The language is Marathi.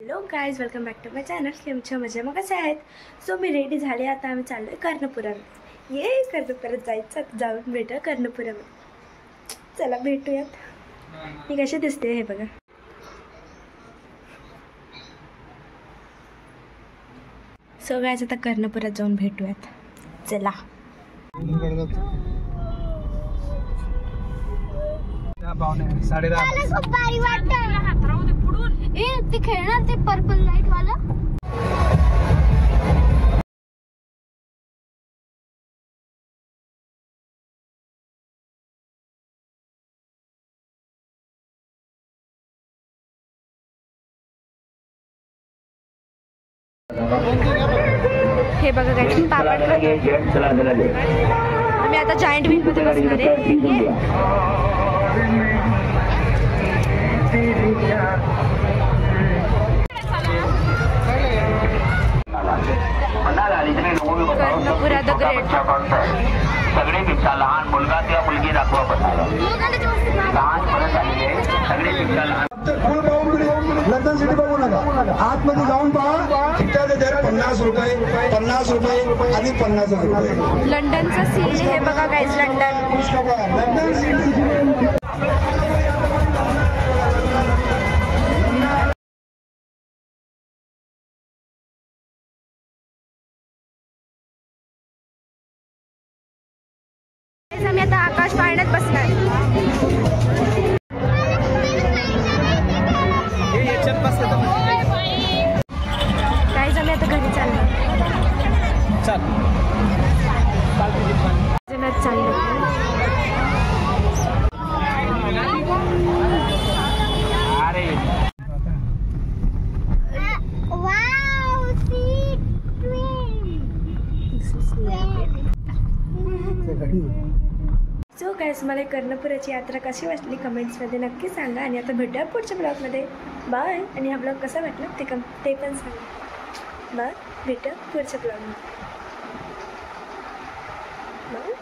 Hello guys, welcome back to my channel. तुमच्या मजा मग कसे आहेत? सो मी रेडी झाले. आता आम्ही चाललो आहे कर्णपुरामध्ये. ये कर्णपुरात जायचं, जाऊन भेटूया कर्णपुरामध्ये. चला भेटूयात. मी कशी दिसते हे बघा. सो गाईज आता कर्णपुरात जाऊन भेटूयात. चला. ते खेळणार ते पर्पल लाईट वाला. हे बघा काय पापड आम्ही आता जायंट व्हील मध्ये बसणार आहे. Karanpura the great. सगळेपेक्षा लहान मुलगा किंवा मुलगी दाखवा पडणार. लहानपणात आलेले सगळेपेक्षा लहान लंडन सिटी बघू नका, आतमध्ये जाऊन पहा. तिकीटाचे दर 50 रुपये, 50 रुपये आणि 50 रुपये. लंडनचा सीन हे बघा गाईज. London city. आम्ही आता आकाश पाळण्यात बसणार. गाईज आम्ही आता घरी चाललो. सो गाईज, मला कर्णपुराची यात्रा कशी वाटली कमेंट्समध्ये नक्की सांगा. आणि आता भेटूया पुढच्या ब्लॉगमध्ये. बाय. आणि हा ब्लॉग कसा वाटला ते पण सांगा. बाय. भेटूया पुढच्या ब्लॉगमध्ये. बाय.